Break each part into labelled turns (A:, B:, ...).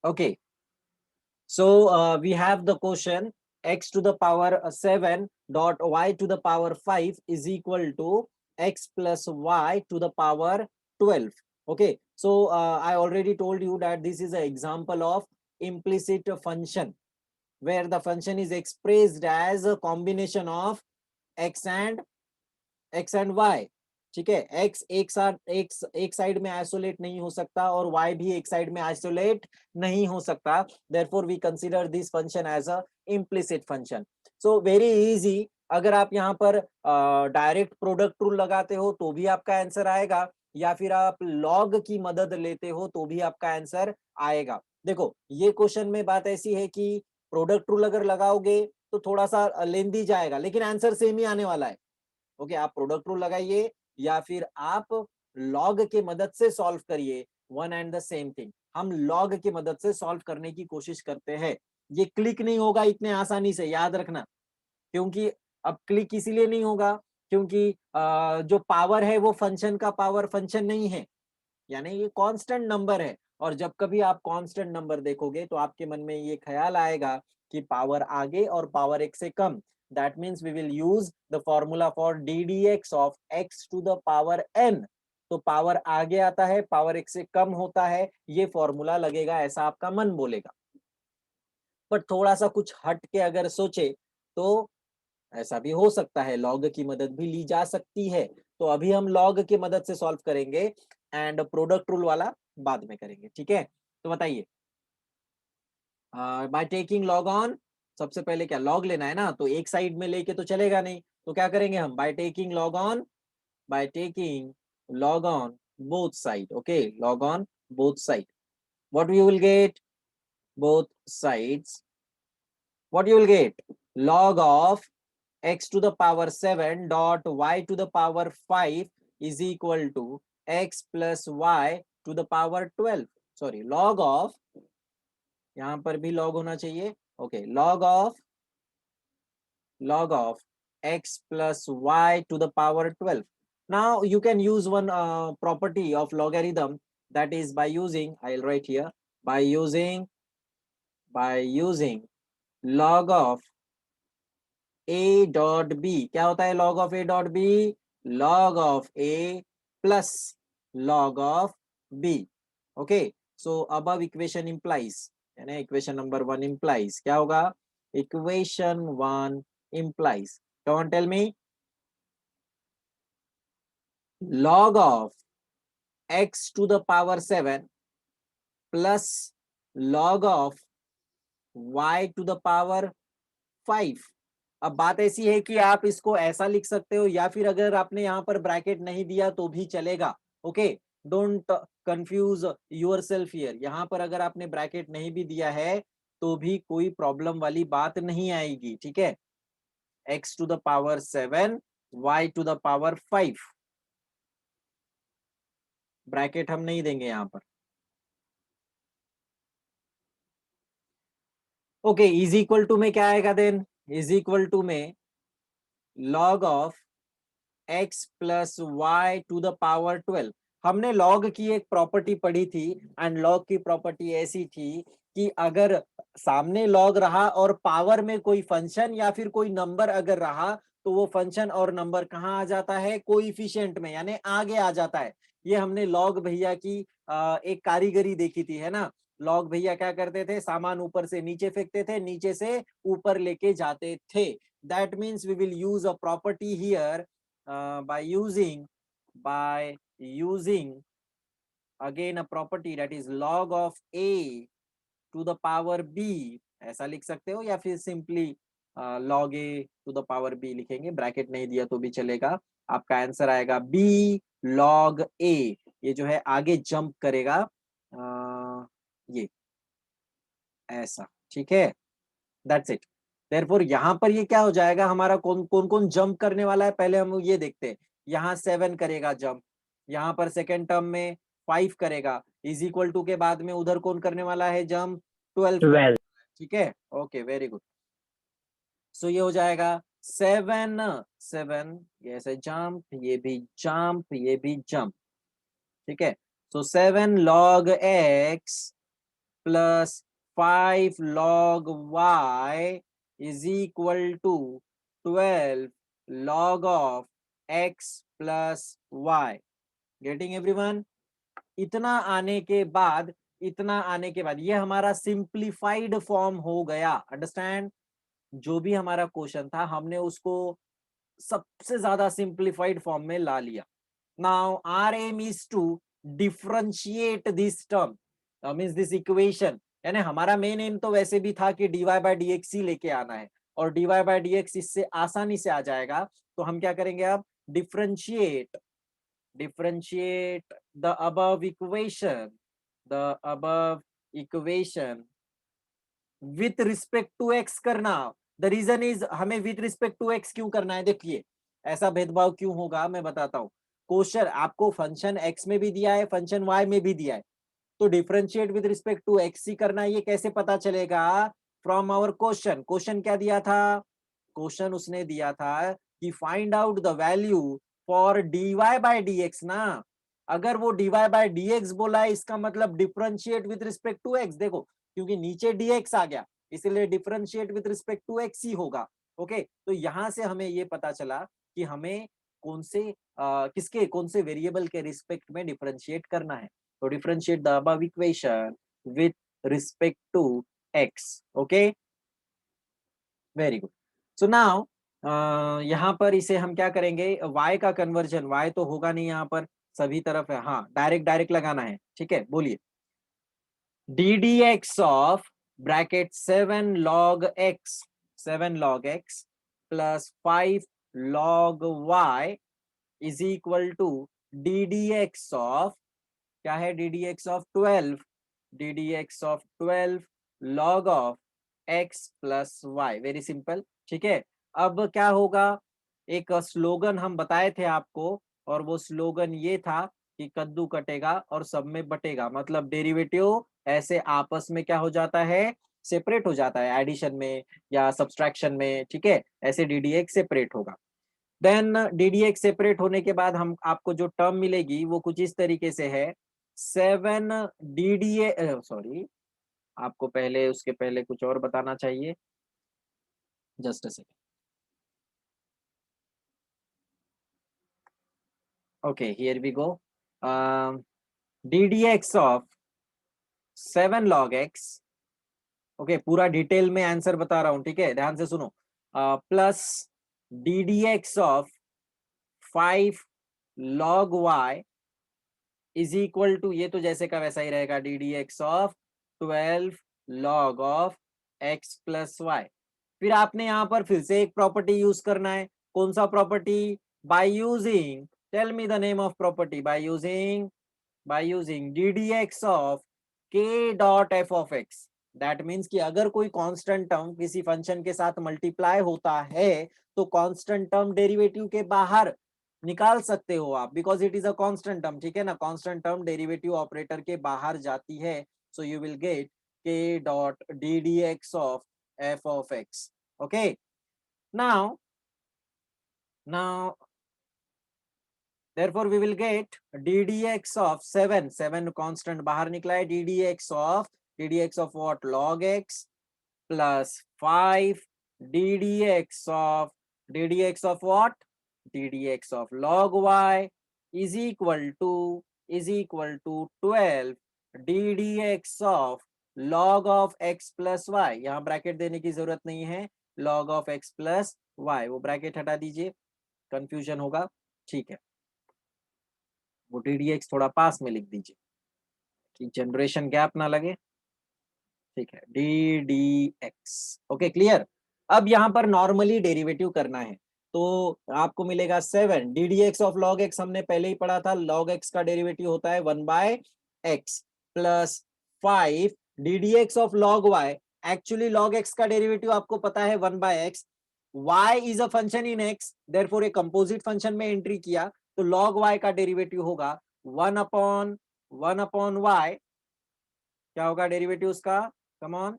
A: Okay, so we have the question x to the power 7 dot y to the power 5 is equal to x plus y to the power 12. Okay, so I already told you that this is an example of implicit function where the function is expressed as a combination of x and y. ठीक है, x एक side में isolate नहीं हो सकता और y भी एक साइड में आइसोलेट नहीं हो सकता. Therefore we consider this function as a implicit function. So very easy. अगर आप यहाँ पर डायरेक्ट प्रोडक्ट रूल लगाते हो तो भी आपका आंसर आएगा, या फिर आप लॉग की मदद लेते हो तो भी आपका आंसर आएगा. देखो ये क्वेश्चन में बात ऐसी है कि प्रोडक्ट रूल अगर लगाओगे तो थोड़ा सा लेंदी जाएगा, लेकिन आंसर सेम ही आने वाला है. ओके, आप प्रोडक्ट रूल लगाइए या फिर आप लॉग के मदद से सॉल्व करिए, one and the same thing. हम लॉग की मदद से सॉल्व करने की कोशिश करते हैं. ये क्लिक नहीं होगा इतने आसानी से, याद रखना. क्योंकि अब क्लिक इसीलिए नहीं होगा क्योंकि जो पावर है वो फंक्शन का पावर फंक्शन नहीं है, यानी ये कांस्टेंट नंबर है. और जब कभी आप कांस्टेंट नंबर देखोगे तो आपके मन में ये ख्याल आएगा कि पावर आगे और पावर एक से कम. That means we will use the formula for d d x of x to the power n. तो पावर आगे आता है, पावर एक से कम होता है, ये फॉर्मूला लगेगा, ऐसा आपका मन बोलेगा. पर थोड़ा सा कुछ हट के अगर सोचे तो ऐसा भी हो सकता है, लॉग की मदद भी ली जा सकती है. तो अभी हम लॉग की मदद से सॉल्व करेंगे एंड प्रोडक्ट रूल वाला बाद में करेंगे. ठीक है, तो बताइए, बाय टेकिंग लॉग ऑन. सबसे पहले क्या लॉग लेना है ना, तो एक साइड में लेके तो चलेगा नहीं. तो क्या करेंगे हम, by taking log on, by taking log on both side. Okay, log on both side. What we will get, both sides, what you will get, log of x to the power 7 dot y to the power 5 is equal to x plus y to the power 12. Sorry, log of, यहाँ पर भी log होना चाहिए. Okay, log of x plus y to the power 12. Now you can use one property of logarithm, that is by using, I'll write here, by using log of a dot b. क्या होता है log of a dot b, log of a plus log of b. Okay, so above equation implies, यानी equation number 1 implies क्या होगा, equation 1 implies, come on tell me, log of x to the power 7 plus log of y to the power 5. अब बात ऐसी है कि आप इसको ऐसा लिख सकते हो या फिर अगर आपने यहाँ पर ब्रैकेट नहीं दिया तो भी चलेगा. Okay, don't confuse your self here. यहाँ पर अगर आपने ब्रैकेट नहीं भी दिया है तो भी कोई प्रॉब्लम वाली बात नहीं आएगी. ठीक है, x to the power 7 y to the power 5, bracket हम नहीं देंगे यहाँ पर. ओके, इज इक्वल टू में क्या आएगा देन, इज इक्वल टू में log of x plus y to the power 12. हमने log की एक प्रॉपर्टी पढ़ी थी एंड log की प्रॉपर्टी ऐसी थी कि अगर सामने log रहा और पावर में कोई फंक्शन या फिर कोई नंबर अगर रहा तो वो फंक्शन और नंबर कहाँ आ जाता है, कोएफिशिएंट में, यानी आगे आ जाता है. ये हमने log भैया की एक कारीगरी देखी थी, है ना. log भैया क्या करते थे, सामान ऊपर से नीचे फेंकते थे, नीचे से ऊपर लेके जाते थे. That means we will use a property here by using again a property, that is log of a to the power b. ऐसा लिख सकते हो या फिर simply log a to the power b लिखेंगे, ब्रैकेट नहीं दिया तो भी चलेगा. आपका आंसर आएगा b log a. ये जो है आगे जंप करेगा, ये ऐसा. ठीक है, दैट्स इट. देयरफॉर यहाँ पर ये क्या हो जाएगा, हमारा कौन कौन कौन जंप करने वाला है, पहले हम ये देखते हैं. यहाँ 7 करेगा जंप, यहाँ पर सेकेंड टर्म में 5 करेगा, इज इक्वल टू के बाद में उधर कौन करने वाला है जंप, 12 कर.
B: 12.
A: ठीक है, ओके, वेरी गुड. सो ये हो जाएगा 7 7, ये ऐसे जंप, ये भी जंप, ये भी जंप. ठीक है, सो 7 log x plus 5 log y is equal to 12 log of x plus y. Getting everyone? इतना आने के बाद ये हमारा सिंप्लीफाइड फॉर्म हो गया. अंडरस्टैंड? जो भी हमारा क्वेश्चन था हमने उसको सबसे ज्यादा सिंप्लीफाइड फॉर्म में ला लिया. Now our aim is to differentiate this term, means this equation. यानी हमारा मेन एम तो वैसे भी था कि dy बाय dx ही लेके आना है, और dy बाय dx इससे आसानी से आ जाएगा. तो हम क्या करेंगे अब? Differentiate the above equation with respect to x करना. द रीजन इज हमें विथ रिस्पेक्ट टू x क्यों करना है? देखिए ऐसा भेदभाव क्यों होगा मैं बताता हूँ. क्वेश्चन आपको फंक्शन x में भी दिया है, फंक्शन y में भी दिया है, तो differentiate with respect to x ही करना है. ये कैसे पता चलेगा? From our question. क्वेश्चन क्या दिया था? क्वेश्चन उसने दिया था कि find out the value for dy by dx ना. अगर वो dy बाय dx बोला है इसका मतलब differentiate with respect to x. देखो क्योंकि नीचे dx आ गया इसलिए differentiate with respect to x ही होगा. ओके, तो यहां से हमें ये पता चला कि हमें कौन से वेरिएबल के रिस्पेक्ट में डिफरेंशिएट करना है. तो differentiate the above equation with respect to x. Okay, very good. So now यहाँ पर इसे हम क्या करेंगे? y का कन्वर्जन, y तो होगा नहीं यहाँ पर, सभी तरफ है. हाँ, डायरेक्ट डायरेक्ट लगाना है. ठीक है, बोलिए. D d x of bracket 7 log x plus 5 log y is equal to d d x of, क्या है? D d x of 12 log of x plus y. Very simple. ठीक है, अब क्या होगा? एक स्लोगन हम बताए थे आपको, और वो स्लोगन ये था कि कद्दू कटेगा और सब में बटेगा. मतलब डेरिवेटिव ऐसे आपस में क्या हो जाता है? सेपरेट हो जाता है एडिशन में या सब्सट्रैक्शन में. ठीक है, ऐसे डी डी एक्स सेपरेट होगा. Then d d x separate होने के बाद हम आपको जो टर्म मिलेगी वो कुछ इस तरीके से है. 7 डी डी ए, सॉरी, आपको पहले उसके पहले कुछ और बताना चाहिए. Just a second. Okay, here we go. D d x of 7 log x. Okay, पूरा डिटेल में आंसर बता रहा हूं. ठीक है, ध्यान से सुनो. Plus d d x of 5 log y is equal to, ये तो जैसे का वैसा ही रहेगा, d d x of 12 log of x plus y. फिर आपने यहाँ पर फिर से एक प्रॉपर्टी यूज करना है. कौन सा property? By using, tell me the name of property. By using d d x of k dot f of x. That means कि अगर कोई कांस्टेंट टर्म किसी फंक्शन के साथ मल्टीप्लाई होता है तो कांस्टेंट टर्म डेरिवेटिव के बाहर निकाल सकते हो आप, because it is a constant term. ठीक है ना, कांस्टेंट टर्म डेरिवेटिव ऑपरेटर के बाहर जाती है. So you will get k dot D d x of f of x. Okay, now therefore we will get ddx of 7 constant बाहर निकला है. ddx of what? log x plus 5 ddx of what? ddx of log y is equal to 12 ddx of log of x plus y. यहाँ bracket देने की जरूरत नहीं है. log of x plus y, वो ब्रैकेट हटा दीजिए, कंफ्यूजन होगा. ठीक है, वो ddx थोड़ा पास में लिख दीजिए कि जनरेशन गैप ना लगे. ठीक है, d d x. Okay, clear. अब यहाँ पर नॉर्मली डेरिवेटिव करना है तो आपको मिलेगा 7 D d x of log x. हमने पहले ही पढ़ा था, लॉग एक्स का डेरिवेटिव होता है 1 by x plus 5 d d x of log y. Actually log x का डेरिवेटिव आपको पता है 1 by x. y is a function in x, therefore एक कंपोजिट फंक्शन में एंट्री किया तो log y का डेरिवेटिव होगा 1 अपॉन y. क्या होगा डेरिवेटिव उसका? Come on.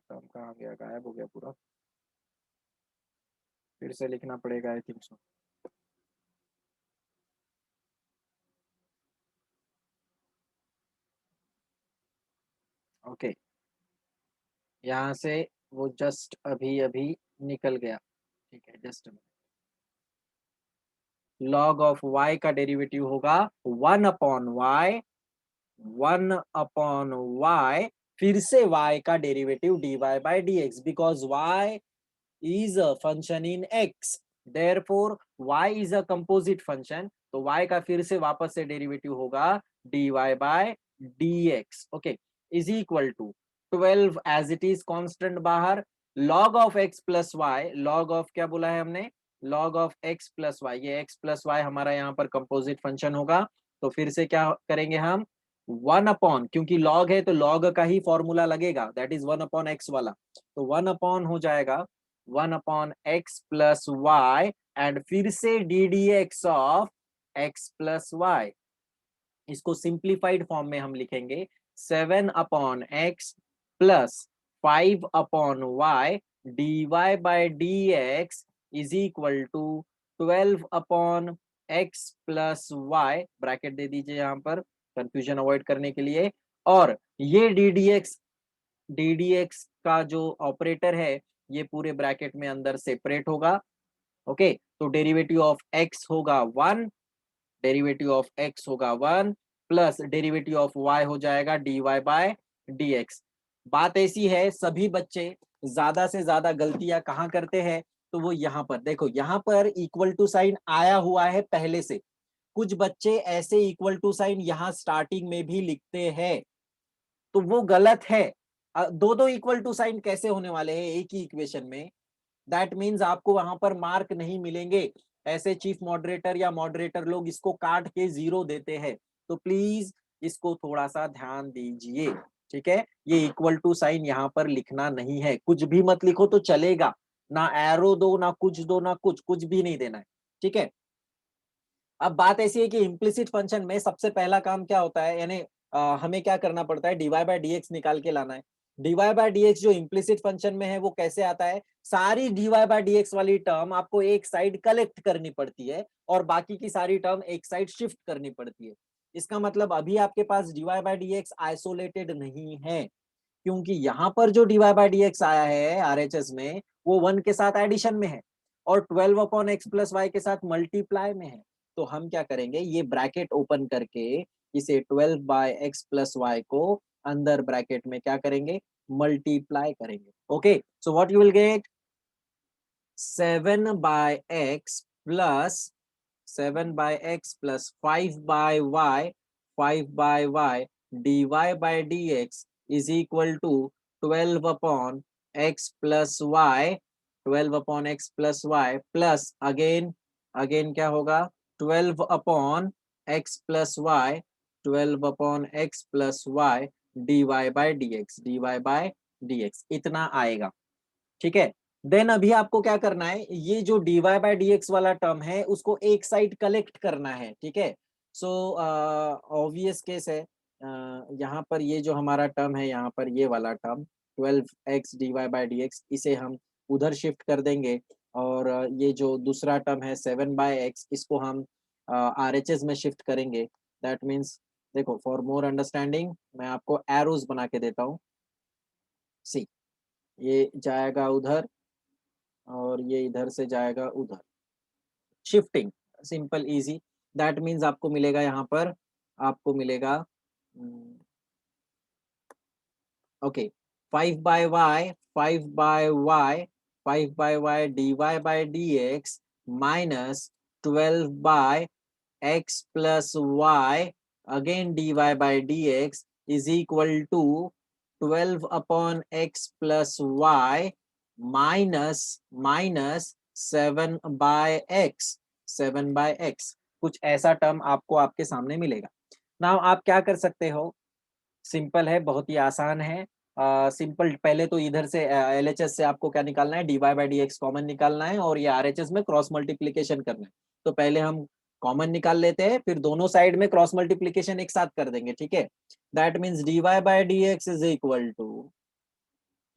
A: टर्म कहाँ गया? गायब हो गया पूरा. फिर से लिखना पड़ेगा आई थिंक सो। ओके, यहाँ से वो जस्ट अभी अभी निकल गया। ठीक है, जस्ट लॉग ऑफ y का डेरिवेटिव होगा 1/y, 1/y, फिर से y का derivative dy by dx, because y is a function in x, therefore y is a composite function, तो y का फिर से वापस से डेरिवेटिव होगा dy by dx। Okay, is equal to 12 as it is constant बाहर, log of x plus y, log of क्या बोला है हमने, log of x plus y, ये x प्लस वाई हमारा यहाँ पर कंपोजिट फंक्शन होगा। तो फिर से क्या करेंगे हम, 1/, क्योंकि log है तो log का ही फॉर्मूला लगेगा, दैट इज 1/x वाला, तो 1/ हो जाएगा 1/x प्लस वाई, एंड फिर से d d x of x plus y. इसको सिंप्लीफाइड फॉर्म में हम लिखेंगे 7/x plus 5/y dy by dx is equal to 12/x प्लस y, ब्रैकेट दे दीजिए यहाँ पर कंफ्यूजन अवॉइड करने के लिए, और ये ddx का जो ऑपरेटर है ये पूरे ब्रैकेट में अंदर सेपरेट होगा। ओके, तो डेरिवेटिव ऑफ x होगा 1, डेरिवेटिव ऑफ x होगा 1 प्लस डेरिवेटिव ऑफ y हो जाएगा dy बाय dx। बात ऐसी है, सभी बच्चे ज्यादा से ज्यादा गलतियां कहाँ करते हैं, तो वो यहाँ पर देखो, यहाँ पर इक्वल टू साइन आया हुआ है पहले से, कुछ बच्चे ऐसे इक्वल टू साइन यहाँ स्टार्टिंग में भी लिखते हैं, तो वो गलत है। दो दो इक्वल टू साइन कैसे होने वाले हैं एक ही इक्वेशन में, दैट मीन्स आपको वहां पर मार्क नहीं मिलेंगे। ऐसे चीफ मॉडरेटर या मॉडरेटर लोग इसको काट के 0 देते हैं, तो प्लीज इसको थोड़ा सा ध्यान दीजिए। ठीक है, ये इक्वल टू साइन यहाँ पर लिखना नहीं है, कुछ भी मत लिखो तो चलेगा, ना एरो दो ना कुछ दो, ना कुछ भी नहीं देना है। ठीक है, अब बात ऐसी है कि इम्प्लिसिट फंक्शन में सबसे पहला काम क्या होता है, यानी हमें क्या करना पड़ता है, डीवाई बाय डीएक्स निकाल के लाना है। डीवाई बाय डीएक्स जो इम्प्लिसिट फंक्शन में है वो कैसे आता है, सारी डीवाई बाय डीएक्स वाली टर्म आपको एक साइड कलेक्ट करनी पड़ती है और बाकी की सारी टर्म एक साइड शिफ्ट करनी पड़ती है। इसका मतलब अभी आपके पास डीवाई बाय डीएक्स आइसोलेटेड नहीं है, क्योंकि यहाँ पर जो डीवाई बाय डीएक्स आया है आरएचएस में वो 1 के साथ एडिशन में है और 12/x प्लस वाई के साथ मल्टीप्लाई में है। तो हम क्या करेंगे, ये ब्रैकेट ओपन करके इसे 12/x प्लस वाई को अंदर ब्रैकेट में क्या करेंगे, मल्टीप्लाई करेंगे। Okay, so what you will get, 7/x plus 7/x plus 5/y, 5/y dy by dx is equal to 12/x plus y, 12/x plus y plus again क्या होगा, 12/x plus y, 12/x plus y dy by dx, dy by dx इतना आएगा। ठीक है, then अभी आपको क्या करना है, ये जो dy बाय dx वाला टर्म है उसको एक साइड कलेक्ट करना है। ठीक है, सो ऑब्वियस केस है, यहाँ पर ये जो हमारा टर्म है, यहाँ पर ये वाला term 12x dy by dx इसे हम उधर शिफ्ट कर देंगे, और ये जो दूसरा टर्म है 7/x इसको हम RHS में शिफ्ट करेंगे। दैट मीन्स देखो, फॉर मोर अंडरस्टैंडिंग मैं आपको एरोज बना के देता हूँ। सी, ये जाएगा उधर और ये इधर से जाएगा उधर, shifting, simple easy. That means आपको मिलेगा यहाँ पर, आपको मिलेगा okay 5/y, 5/y, 5/y dy by dx minus 12/x plus y again dy by dx is equal to 12/x plus y minus 7/x, 7/x, कुछ ऐसा टर्म आपको आपके सामने मिलेगा। नाउ आप क्या कर सकते हो, सिंपल है, बहुत ही आसान है। सिंपल, पहले तो इधर से एलएचएस से आपको क्या निकालना है, dy by d x common निकालना है और ये आरएचएस में क्रॉस मल्टीप्लीकेशन करना है। तो पहले हम कॉमन निकाल लेते हैं, फिर दोनों साइड में क्रॉस मल्टीप्लीकेशन एक साथ कर देंगे। ठीक है, that means dy by d x is equal to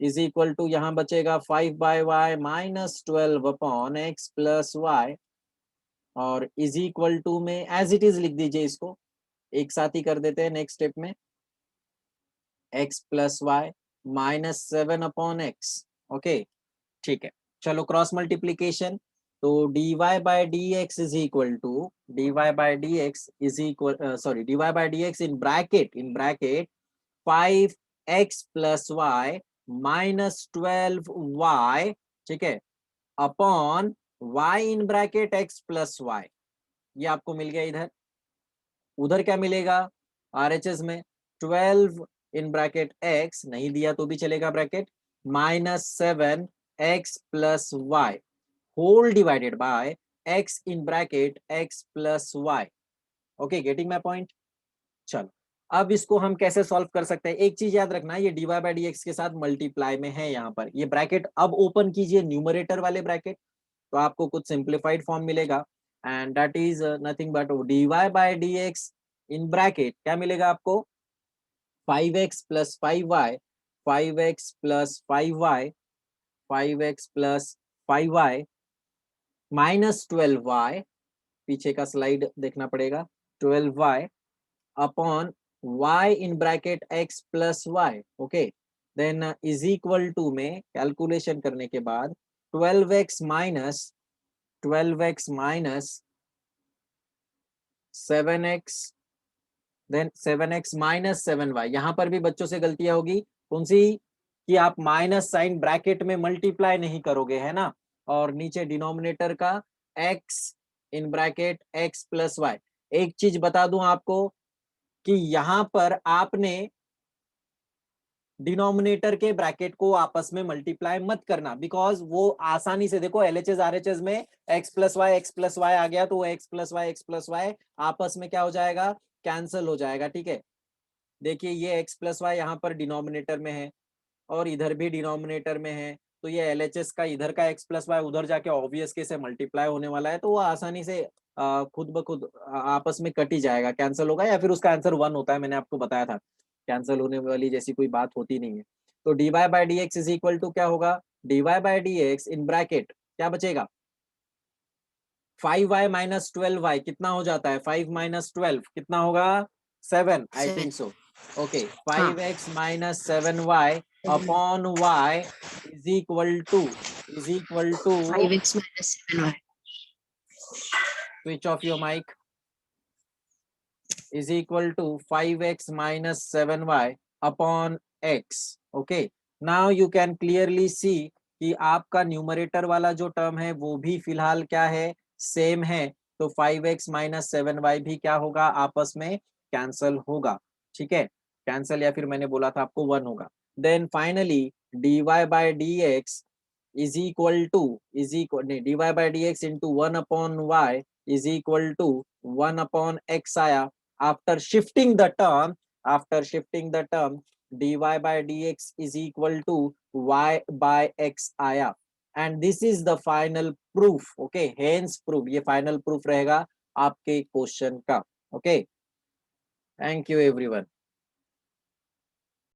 A: is equal to यहाँ बचेगा 5/y minus 12 upon x plus y, और इज इक्वल टू में एज इट इज लिख दीजिए, इसको एक साथ ही कर देते हैं नेक्स्ट स्टेप में, x plus y minus 7 upon x। Okay, ठीक है, चलो क्रॉस मल्टीप्लीकेशन, तो dy by dx is equal to dy by dx is equal sorry dy by dx in bracket 5x plus y minus 12y, ठीक है, upon y in bracket x plus y. ये आपको मिल गया इधर। उधर क्या मिलेगा RHS में, 12 इन ब्रैकेट x नहीं दिया तो भी चलेगा bracket, minus 7x plus y whole divided by x in bracket x plus y. Okay, getting my point. चलो अब इसको हम कैसे सॉल्व कर सकते हैं, एक चीज याद रखना, ये dy बाय dx के साथ मल्टीप्लाई में है यहाँ पर, ये ब्रैकेट अब ओपन कीजिए न्यूमरेटर वाले ब्रैकेट, तो आपको कुछ सिंप्लीफाइड फॉर्म मिलेगा, and that is nothing but dy by dx in bracket क्या मिलेगा आपको, 5x plus 5y, 5x plus 5y, 5x plus 5y minus 12y, पीछे का स्लाइड देखना पड़ेगा, 12y upon y in bracket x plus y। Okay, then is equal to में calculation करने के बाद 12x minus 7x, then 7x minus 7y। यहाँ पर भी बच्चों से गलतियां होगी, कौन सी, कि आप माइनस साइन ब्रैकेट में मल्टीप्लाई नहीं करोगे, है ना, और नीचे डिनोमिनेटर का x in bracket x plus y. एक चीज बता दूं आपको कि यहाँ पर आपने डिनोमिनेटर के ब्रैकेट को आपस में मल्टीप्लाई मत करना, बिकॉज वो आसानी से, देखो LHS RHS में x प्लस वाई आ गया, तो वो x प्लस वाई आपस में क्या हो जाएगा, कैंसल हो जाएगा, ठीक है। देखिए ये x प्लस वाई यहाँ पर डिनोमिनेटर में है और इधर भी डिनोमिनेटर में है, तो ये LHS का इधर का x प्लस वाई उधर जाके ऑब्वियस के से मल्टीप्लाई होने वाला है, तो वो आसानी से खुद ब खुद आपस में कट ही जाएगा, कैंसिल होगा, या फिर उसका आंसर 1 होता है, मैंने आपको बताया था, कैंसिल होने वाली जैसी कोई बात होती नहीं है। तो dy by dx is equal to क्या होगा, dy by dx in bracket क्या बचेगा, 5y माइनस 12y कितना हो जाता है, 5 माइनस 12 कितना होगा, 7, I think so. Okay, 5x minus 7y upon y is equal to
B: 5x minus 7y.
A: Switch off your mic, is equal to 5x minus 7y upon x. Okay, now you can clearly see कि आपका numerator वाला जो term है वो भी फिलहाल क्या है, सेम है, तो 5x माइनस 7y भी क्या होगा, आपस में कैंसल होगा, ठीक है, कैंसल, या फिर मैंने बोला था आपको 1 होगा। Then finally dy by dx is equal to dy by dx into 1 upon y is equal to 1 upon x आया, after shifting the term dy by dx is equal to y by x आया, and this is the final proof. Okay, hence proof, ये final proof रहेगा आपके question का। Okay, thank you everyone.